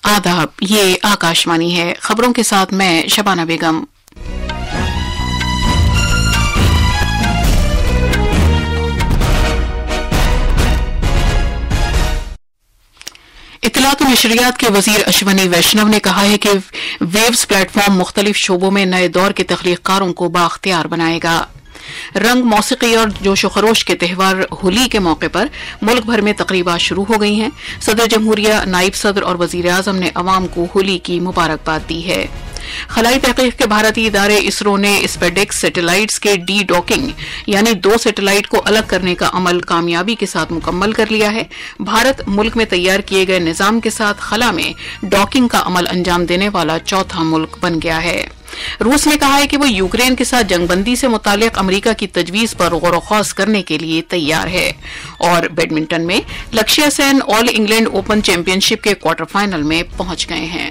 आदाब, ये आकाशवाणी है। खबरों के साथ मैं शबाना बेगम। इत्तलात और नशरियात के वजीर अश्वनी वैष्णव ने कहा है कि वेव्स प्लेटफॉर्म मुख्तलिफ शोबों में नए दौर के तख्लीककारों को बाख्तियार बनाएगा। रंग, मौसीकी और जोश व खरोश के त्यौहार होली के मौके पर मुल्क भर में तकरीबात शुरू हो गई हैं। सदर जमहूरिया, नायब सदर और वजीर आजम ने अवाम को होली की मुबारकबाद दी है। खलाई तहकीक के भारतीय इदारे इसरो ने स्पेडेक्स सैटेलाइट्स के डी डॉकिंग यानी 2 सैटेलाइट को अलग करने का अमल कामयाबी के साथ मुकम्मल कर लिया है। भारत मुल्क में तैयार किए गए निजाम के साथ खला में डॉकिंग का अमल अंजाम देने वाला चौथा मुल्क बन गया है। रूस ने कहा है कि वो यूक्रेन के साथ जंगबंदी से मुतालिक अमेरिका की तजवीज पर गौर व खौज करने के लिए तैयार है। और बैडमिंटन में लक्ष्य Sen all England open championship के क्वार्टर फाइनल में पहुंच गए हैं।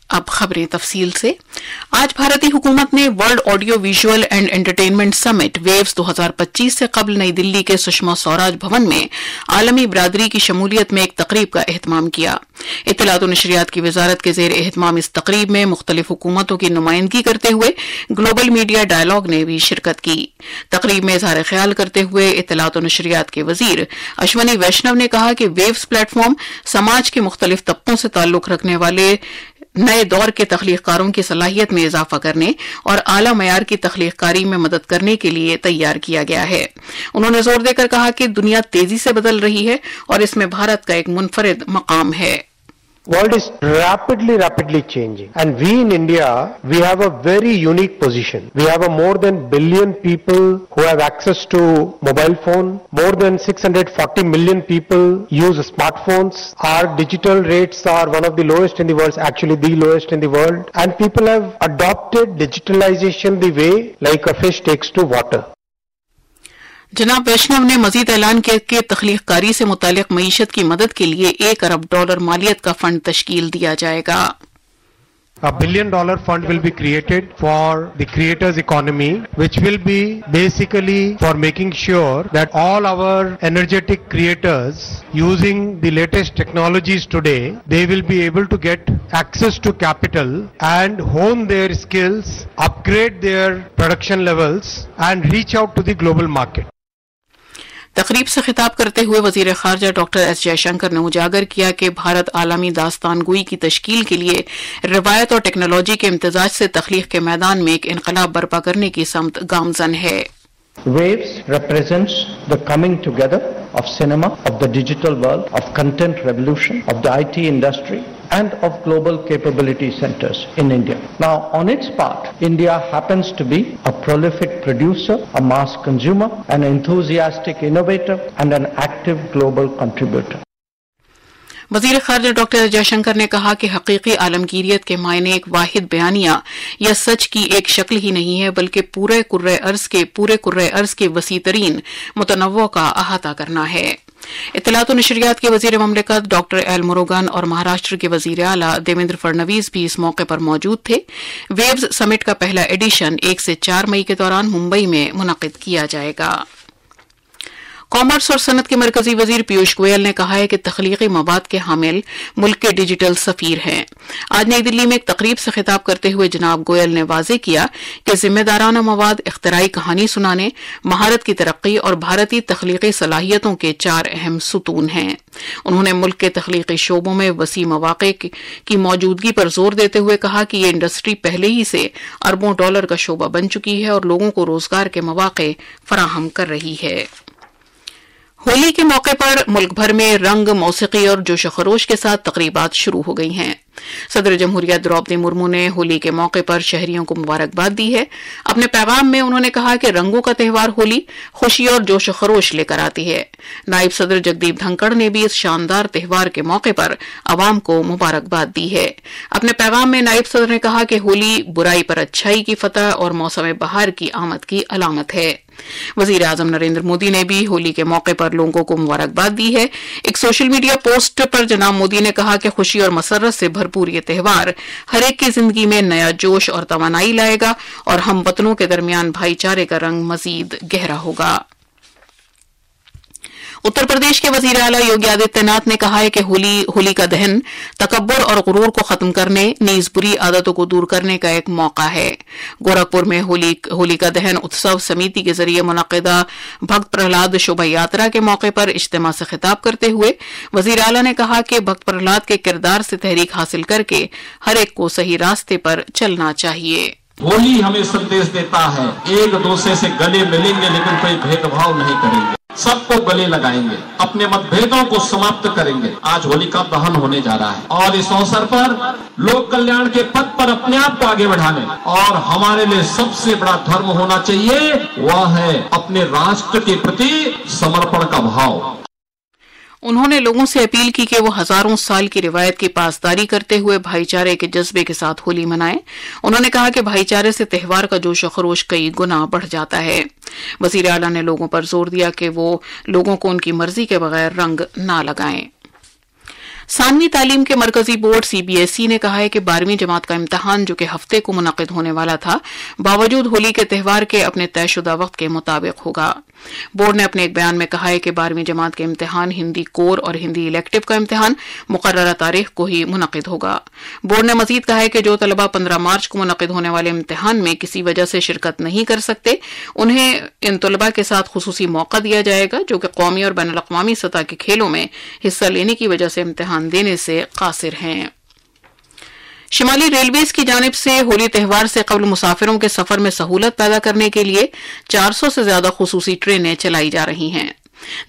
अब खबरें तफसील से। आज भारतीय हुकूमत ने world audio visual and entertainment summit waves 2025 से कबल नई दिल्ली के सुषमा स्वराज भवन में आलमी बरादरी की शमूलियत में एक तकरीब का एहतमाम किया। इत्तलात और नशरियात की वजारत के जेर एहतमाम इस तकरीब में मुख्तलिफ हुकूमतों की नुमाइंदगी करते हुए ग्लोबल मीडिया डायलॉग ने भी शिरकत की। तकरीब में इजहार ख्याल करते हुए इत्तलात और नशरियात के वजीर अश्वनी वैष्णव ने कहा कि वेव्स प्लेटफॉर्म समाज के मुख्तलिफ तबकों से ताल्लुक रखने वाले नए दौर के तख्लीककारों की सलाहियत में इजाफा करने और आला मयार की तख्लीककारी में मदद करने के लिए तैयार किया गया है। उन्होंने जोर देकर कहा कि दुनिया तेजी से बदल रही है और इसमें भारत का एक मुनफरिद मकाम है। World is rapidly changing, and we in India, we have a very unique position. We have a more than billion people who have access to mobile phone. More than 640 million people use smartphones. Our digital rates are one of the lowest in the world, actually the lowest in the world. And people have adopted digitalization the way like a fish takes to water. जनाब वैष्णव ने मजीद ऐलान किया कि तख्लीककारी से मुतालिक मईशत की मदद के लिए $1 अरब मालियत का फंड तश्कील दिया जाएगा। $1 billion fund will be created for the creators economy, which will be basically for making sure that all our energetic creators using the latest technologies today, they will be able to get access to capital and hone their skills, upgrade their production levels and reach out to the global market. तकरीब से खिताब करते हुए वजीर खारजा doctor S Jaishankar ने उजागर किया कि भारत आलमी दास्तान गोई की तश्कील के लिए रिवायत और टेक्नोलॉजी के इम्तजाज से तख्लीक के मैदान में एक इनकलाब बर्पा करने की समत गामजन है। Waves represents the coming together of cinema, of the digital world, of content revolution, of the IT industry and of global capability centers in India. Now, on its part, India happens to be a prolific producer, a mass consumer, an enthusiastic innovator and an active global contributor. वजीर खारजा doctor Jaishankar ने कहा कि हकीकी आलमगीरियत के मायने एक वाहिद बयानिया या सच की एक शक्ल ही नहीं है, बल्कि पूरे कुर्रे अर्ज के वसी तरीन मुतनव्वो का अहाता करना है। इत्तलात और नशरियात के वजीर ममलिकत डॉक्टर एल मुरुगन और महाराष्ट्र के वजीर आला देवेंद्र फडणवीस भी इस मौके पर मौजूद थे। वेव्स समिट का पहला एडिशन 1 से 4 मई के दौरान मुंबई में मुनक्किद किया जाएगा। कॉमर्स और सनत के मरकजी वजीर पीयूष गोयल ने कहा है कि तख्लीकी मवाद के हामिल मुल्क के डिजिटल सफीर हैं। आज नई दिल्ली में एक तकरीब से खिताब करते हुए जनाब गोयल ने वाजे किया कि जिम्मेदाराना मवाद, इख्तराई कहानी सुनाने, महारत की तरक्की और भारतीय तख्लीकी सलाहियतों के 4 अहम सुतून हैं। उन्होंने मुल्क के तख्लीकी शोबों में वसी मौक़े की मौजूदगी पर जोर देते हुए कहा कि ये इंडस्ट्री पहले ही से अरबों डॉलर का शोबा बन चुकी है और लोगों को रोजगार के मौक़े फराहम कर रही है। होली के मौके पर मुल्क भर में रंग, मौसीकी और जोश खरोश के साथ तकरीबात शुरू हो गई हैं। सदर जमहूरिया द्रौपदी मुर्मू ने होली के मौके पर शहरियों को मुबारकबाद दी है। अपने पैगाम में उन्होंने कहा कि रंगों का त्यौहार होली खुशी और जोश खरोश लेकर आती है। नायब सदर जगदीप धनखड़ ने भी इस शानदार त्यौहार के मौके पर अवाम को मुबारकबाद दी है। अपने पैगाम में नायब सदर ने कहा कि होली बुराई पर अच्छाई की फतह और मौसम बहार की आमद की अलामत है। वजीर आजम नरेंद्र मोदी ने भी होली के मौके पर लोगों को मुबारकबाद दी है। एक सोशल मीडिया पोस्ट पर जनाब मोदी ने कहा कि खुशी और मसरत से भरपूर ये त्यौहार हर एक की जिंदगी में नया जोश और तवानाई लाएगा और हम वतनों के दरमियान भाईचारे का रंग मजीद गहरा होगा। उत्तर प्रदेश के वजीर आला योगी आदित्यनाथ ने कहा है कि होली का दहन तकब्बुर और गुरूर को खत्म करने, नीज बुरी आदतों को दूर करने का एक मौका है। गोरखपुर में होली का दहन उत्सव समिति के जरिए मुनक्किदा भक्त प्रहलाद शोभा यात्रा के मौके पर इज्तिमा से खिताब करते हुए वजीर आला ने कहा कि भक्त प्रहलाद के किरदार से तहरीक हासिल करके हर एक को सही रास्ते पर चलना चाहिए। होली हमें संदेश देता है एक दूसरे से गले मिलेंगे लेकिन कोई भेदभाव नहीं करेंगे, सबको गले लगाएंगे, अपने मतभेदों को समाप्त करेंगे। आज होलिका दहन होने जा रहा है और इस अवसर पर लोक कल्याण के पथ पर अपने आप को आगे बढ़ाने और हमारे लिए सबसे बड़ा धर्म होना चाहिए वह है अपने राष्ट्र के प्रति समर्पण का भाव। उन्होंने लोगों से अपील की कि वो हजारों साल की रिवायत की पासदारी करते हुए भाईचारे के जज्बे के साथ होली मनाएं। उन्होंने कहा कि भाईचारे से त्योहार का जोश और खरोश कई गुना बढ़ जाता है। वजीर आला ने लोगों पर जोर दिया कि वो लोगों को उनकी मर्जी के बगैर रंग ना लगाएं। सानवी तालीम के मरकजी बोर्ड सीबीएसई ने कहा है कि 12वीं जमात का इम्तिहान जो कि हफ्ते को मुनक्किद होने वाला था, बावजूद होली के त्यौहार के अपने तयशुदा वक्त के मुताबिक होगा। बोर्ड ने अपने एक बयान में कहा है कि 12वीं जमात के इम्तिहान हिंदी कोर और हिंदी इलेक्टिव का इम्तिहान मुकर्ररा तारीख को ही मुनक्किद होगा। बोर्ड ने मजीद कहा है कि जो तलबा 15 मार्च को मुनक्किद होने वाले इम्तिहान में किसी वजह से शिरकत नहीं कर सकते, उन्हें इन तलबा के साथ खुसूसी मौका दिया जाएगा जो कि कौमी और बैनुल अक़वामी सतह के खेलों में हिस्सा लेने की वजह से इम्तिहान देने से कासिर हैं। शिमाली रेलवेज की जानिब से होली त्यौहार से कबल मुसाफिरों के सफर में सहूलत पैदा करने के लिए 400 से ज्यादा खुसूसी ट्रेनें चलाई जा रही हैं।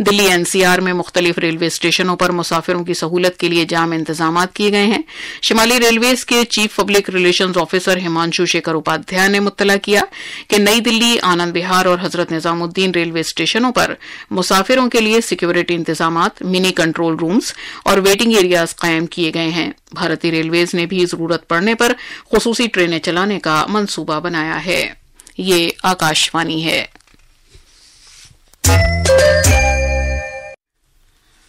दिल्ली एनसीआर में मुख्तलिफ रेलवे स्टेशनों पर मुसाफिरों की सहूलत के लिए जाम इंतजाम किए गए हैं। शिमाली रेलवेज के chief public relations officer Himanshu Shekhar Upadhyay ने मुत्तला किया कि नई दिल्ली, आनंद विहार और हजरत निजामुद्दीन रेलवे स्टेशनों पर मुसाफिरों के लिए सिक्योरिटी इंतजामात, मिनी कंट्रोल रूम्स और वेटिंग एरियाज कायम किए गए हैं। भारतीय रेलवेज ने भी जरूरत पड़ने पर खुसूसी ट्रेनें चलाने का मंसूबा बनाया है। ये आकाशवाणी है।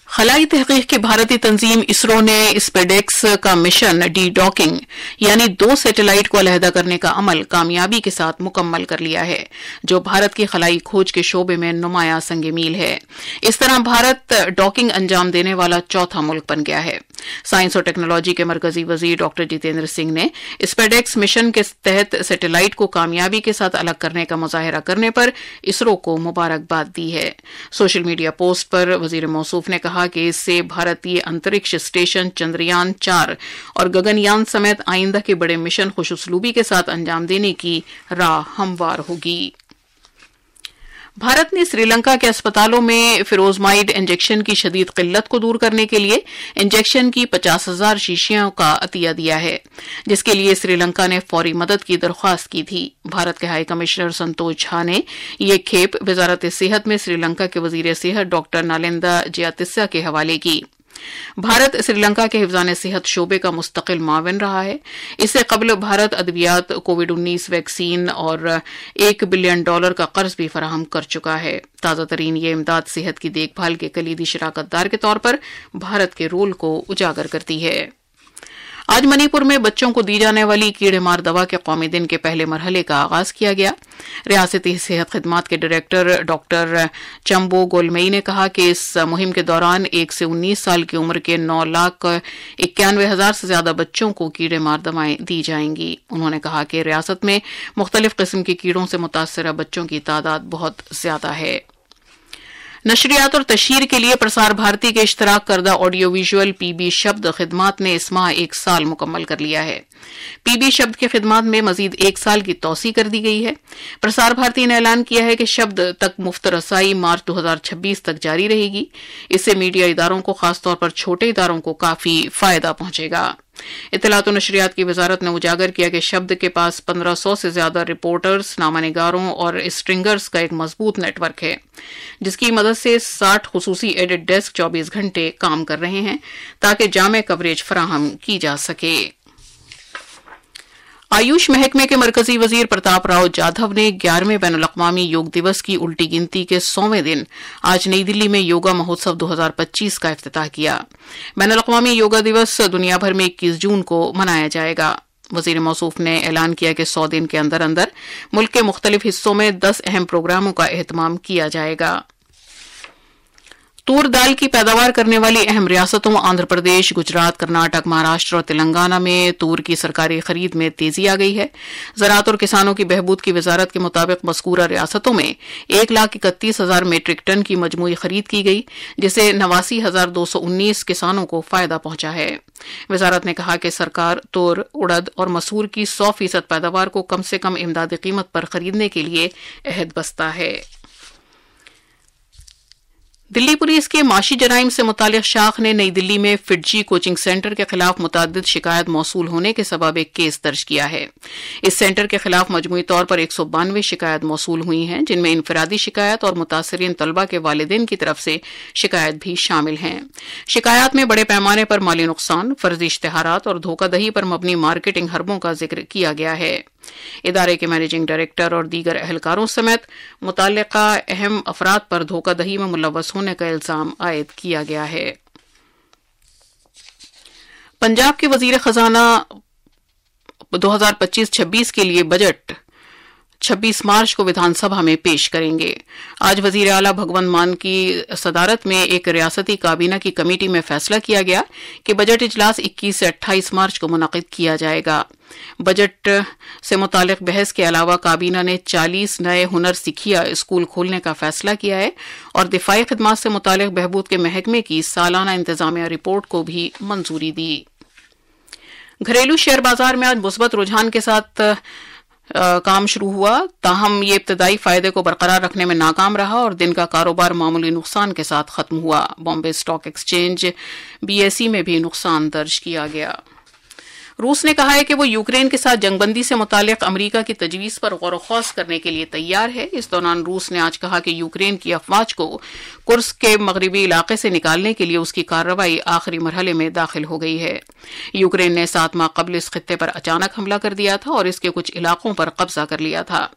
खलाई तहकीक की भारतीय तंजीम इसरो ने स्पेडेक्स का मिशन डी डॉकिंग यानी 2 सैटेलाइट को अलहदा करने का अमल कामयाबी के साथ मुकम्मल कर लिया है, जो भारत की खलाई खोज के शोबे में नुमाया संग मील है। इस तरह भारत डॉकिंग अंजाम देने वाला चौथा मुल्क बन गया है। साइंस और टेक्नोलॉजी के मरकजी वजीर डॉक्टर जितेंद्र सिंह ने स्पेडेक्स मिशन के तहत सैटेलाइट को कामयाबी के साथ अलग करने का मुजाहिरा करने पर इसरो को मुबारकबाद दी है। सोशल मीडिया पोस्ट पर वजीर मौसूफ ने कहा कि इससे भारतीय अंतरिक्ष स्टेशन चंद्रयान 4 और गगनयान समेत आइंदा के बड़े मिशन खुशउस्लूबी के साथ अंजाम देने की राह हमवार होगी। भारत ने श्रीलंका के अस्पतालों में फिरोजमाइड इंजेक्शन की शदीद किल्लत को दूर करने के लिए इंजेक्शन की 50,000 शीशियों का अतिया दिया है, जिसके लिए श्रीलंका ने फौरी मदद की दरख्वास्त की थी। भारत के हाई कमिश्नर संतोष झा ने यह खेप वजारत सेहत में श्रीलंका के वजीर सेहत डॉक्टर नालिंदा जयातिस्सा के हवाले की। भारत श्रीलंका के हिफाज़ान सेहत शोबे का मुस्तकिल माविन रहा है। इससे कबल भारत अद्वियात, कोविड-19 वैक्सीन और $1 बिलियन का कर्ज भी फराहम कर चुका है। ताज़ा तरीन ये इमदाद सेहत की देखभाल के कलीदी शराकतदार के तौर पर भारत के रोल को उजागर करती है। आज मणिपुर में बच्चों को दी जाने वाली कीड़े मार दवा के कौमी दिन के पहले मरहले का आगाज किया गया। रियासती सेहत खिदमात के डायरेक्टर डॉक्टर चंबो गोलमई ने कहा कि इस मुहिम के दौरान 1 से 19 साल की उम्र के 9,91,000 से ज्यादा बच्चों को कीड़े मार दवाएं दी जाएंगी। उन्होंने कहा कि रियासत में मुख्तलिफ किस्म के कीड़ों से मुतासरा बच्चों की तादाद बहुत ज्यादा है। नशरियात और तशहीर के लिए प्रसार भारती के इश्तराक करदा ऑडियो विजुअल पीबी शब्द खिदमात ने इस माह 1 साल मुकम्मल कर लिया है। पीबी शब्द की खिदमात में मजीद 1 साल की तौसी कर दी गई है। प्रसार भारती ने ऐलान किया है कि शब्द तक मुफ्त रसाई मार्च 2026 तक जारी रहेगी। इससे मीडिया इदारों को, खासतौर पर छोटे इदारों को काफी फायदा पहुंचेगा। इत्तलात और नशरियात की वजारत ने उजागर किया कि शब्द के पास 1500 से ज्यादा रिपोर्टर्स, नामानिगारों और स्ट्रिंगर्स का एक मजबूत नेटवर्क है, जिसकी मदद से 60 खुसूसी एडिट डेस्क 24 घंटे काम कर रहे हैं ताकि जामे कवरेज फराहम की जा सके। आयुष महकमे के मरकजी वजीर प्रताप राव जाधव ने 11वें बैनुल-अक़वामी योग दिवस की उल्टी गिनती के 100वें दिन आज नई दिल्ली में योगा महोत्सव 2025 का इफ्तिताह किया। बैनुल-अक़वामी योगा दिवस दुनिया भर में 21 जून को मनाया जाएगा। वजीर मौसूफ ने ऐलान किया कि 100 दिन के अंदर अंदर मुल्क के मुख्तलिफ हिस्सों में 10 अहम प्रोग्रामों का एहतमाम किया जाएगा। तूर दाल की पैदावार करने वाली अहम रियासतों आंध्र प्रदेश, गुजरात, कर्नाटक, महाराष्ट्र और तेलंगाना में तूर की सरकारी खरीद में तेजी आ गई है। ज़राअत और किसानों की बहबूद की वजारत के मुताबिक मज़कूरा रियासतों में 1,31,000 मीट्रिक टन की मजमूई खरीद की गई, जिससे 89,219 किसानों को फायदा पहुंचा है। वजारत ने कहा कि सरकार तूर, उड़द और मसूर की 100% पैदावार को कम से कम इमदादी कीमत पर खरीदने के लिए अहद बस्ता है। दिल्ली पुलिस के माशी जराइम से मुतालिक शाख ने नई दिल्ली में फिटजी कोचिंग सेंटर के खिलाफ मुतअद्दिद शिकायत मौसूल होने के सबब एक केस दर्ज किया है। इस सेंटर के खिलाफ मजमूई तौर पर 192 शिकायत मौसूल हुई हैं, जिनमें इनफरादी शिकायत और मुतासरीन तलबा के वालिदैन की तरफ से शिकायत भी शामिल हैं। शिकायत में बड़े पैमाने पर माली नुकसान, फर्जी इश्तिहारात और धोखाधही पर मबनी मार्केटिंग हरबों का जिक्र किया गया है। इदारे के मैनेजिंग डायरेक्टर और दीगर एहलकारों समेत मुतल्लिका अहम अफराद पर धोखाधही में मुलव्वस होने का इल्जाम आयद किया गया है। पंजाब के वजीर खजाना 2025-26 के लिए बजट 26 मार्च को विधानसभा में पेश करेंगे। आज वजीर आला भगवंत मान की सदारत में एक रियासती काबीना की कमेटी में फैसला किया गया कि बजट इजलास 21 से 28 मार्च को मुनक़िद किया जाएगा। बजट से मुतालिक बहस के अलावा काबीना ने 40 नए हुनर सिखिया स्कूल खोलने का फैसला किया है और दिफाई खिदमात से मुतालिक बहबूद के महकमे की सालाना इंतजामिया रिपोर्ट को भी मंजूरी दी। घरेलू शेयर बाजार में आज मुस्बत रुझान के साथ काम शुरू हुआ, ताहम ये इब्तदाई फायदे को बरकरार रखने में नाकाम रहा और दिन का कारोबार मामूली नुकसान के साथ खत्म हुआ। बॉम्बे स्टॉक एक्सचेंज BSE में भी नुकसान दर्ज किया गया। रूस ने कहा है कि वो यूक्रेन के साथ जंगबंदी से मुतालिक अमरीका की तजवीज़ पर गौर ख़ौस करने के लिए तैयार है। इस दौरान रूस ने आज कहा कि यूक्रेन की अफवाज को कुर्स्क के मगरबी इलाके से निकालने के लिए उसकी कार्रवाई आखिरी मरहले में दाखिल हो गई है। यूक्रेन ने 7 माह कबल इस खित्ते पर अचानक हमला कर दिया था और इसके कुछ इलाकों पर कब्जा कर लिया था।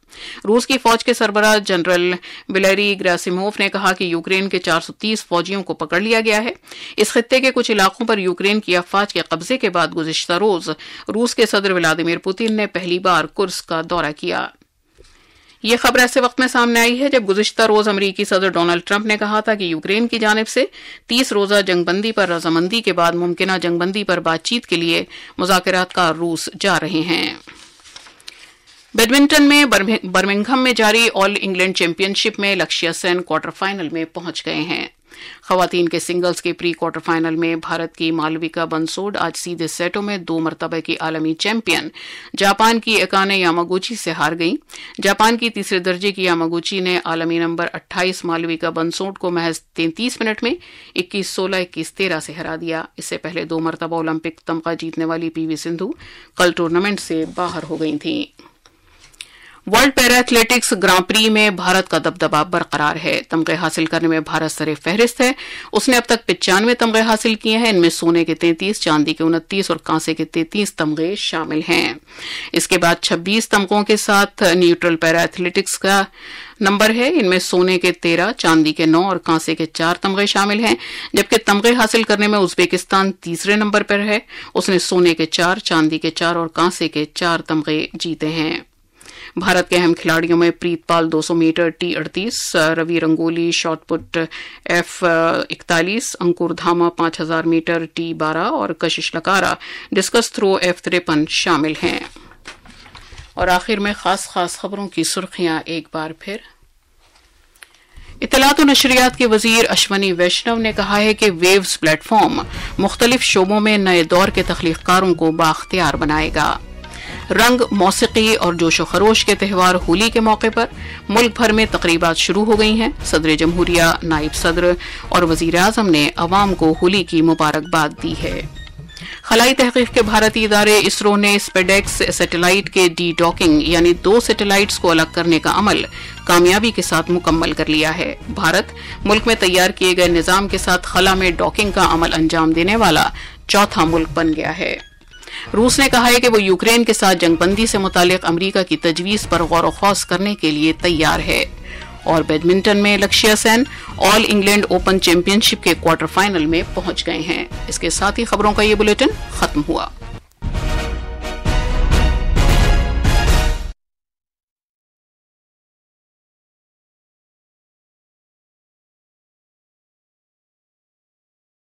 रूस की फौज के सरबराह जनरल वैलेरी गेरासिमोव ने कहा कि यूक्रेन के 430 फौजियों को पकड़ लिया गया है। इस खित्ते के कुछ इलाकों पर यूक्रेन की अफवाज के कब्जे के बाद गुज़िश्ता रोज रूस के सदर व्लादिमीर पुतिन ने पहली बार कुर्स्क का दौरा किया। ये खबर ऐसे वक्त में सामने आई है जब गुज़िश्ता रोज अमरीकी सदर डोनाल्ड ट्रंप ने कहा था कि यूक्रेन की जानिब से 30 रोजा जंगबंदी पर रजामंदी के बाद मुमकिना जंगबंदी पर बातचीत के लिए मुज़ाकरात का रूस जा रहे हैं। बैडमिंटन में बर्मिंघम में जारी ऑल इंग्लैंड चैंपियनशिप में लक्ष्य सेन क्वार्टर फाइनल में पहुंच गए हैं। खवातीन के सिंगल्स के प्री क्वार्टर फाइनल में भारत की मालविका बंसोड आज सीधे सेटों में 2 मरतबा की आलमी चैंपियन जापान की अकाने यामागुची से हार गईं। जापान की तीसरे दर्जे की यामागुची ने आलमी नंबर 28 मालविका बंसोड को महज 33 मिनट में 21-16, 21-13 से हरा दिया। इससे पहले 2 मरतबा ओलंपिक तमगा जीतने वाली PV सिंधु कल टूर्नामेंट से बाहर हो गई थीं। वर्ल्ड पैरा एथलेटिक्स ग्रां प्री में भारत का दबदबा बरकरार है। तमगे हासिल करने में भारत सरे फहरिस्त है। उसने अब तक 95 तमगे हासिल किए हैं। इनमें सोने के 33, चांदी के 29 और कांसे के 33 तमगे शामिल हैं। इसके बाद 26 तमगों के साथ न्यूट्रल पैरा एथलेटिक्स का नंबर है। इनमें सोने के 13, चांदी के 9 और कांसे के 4 तमगे शामिल हैं, जबकि तमगे हासिल करने में उज्बेकिस्तान तीसरे नंबर पर है। उसने सोने के 4, चांदी के 4 और कांसे के 4 तमगे जीते हैं। भारत के अहम खिलाड़ियों में Pritpal 200 metre T38, Ravi Rangoli shot put F41, Ankur Dhama 5000 metre T12 और कशिश लकारा डिस्कस थ्रो F53 शामिल हैं। और आखिर में खास खबरों की सुर्खियां एक बार फिर। इत्तलात और नशरियात के वजीर अश्वनी वैष्णव ने कहा है कि वेव्स प्लेटफॉर्म मुख्तलिफ शोबों में नए दौर के तख्लीक़कारों को बाख्तियार बनाएगा। रंग, मौसीकी और जोशो खरोश के त्यौहार होली के मौके पर मुल्क भर में तकरीबात शुरू हो गई हैं। सदर जमहूरिया, नायब सदर और वजीर आजम ने अवाम को होली की मुबारकबाद दी है। खलाई तहकीक के भारतीय इदारे इसरो ने स्पेडेक्स सैटेलाइट के डी-डॉकिंग यानी 2 सैटेलाइट्स को अलग करने का अमल कामयाबी के साथ मुकम्मल कर लिया है। भारत मुल्क में तैयार किए गए निजाम के साथ खला में डॉकिंग का अमल अंजाम देने वाला चौथा मुल्क बन गया है। रूस ने कहा है कि वो यूक्रेन के साथ जंगबंदी से मुतालिक अमरीका की तजवीज़ पर गौर ख़ौस करने के लिए तैयार है। और बैडमिंटन में लक्ष्य Sen all England open championship के क्वार्टर फाइनल में पहुंच गए हैं। इसके साथ ही खबरों का ये बुलेटिन खत्म हुआ।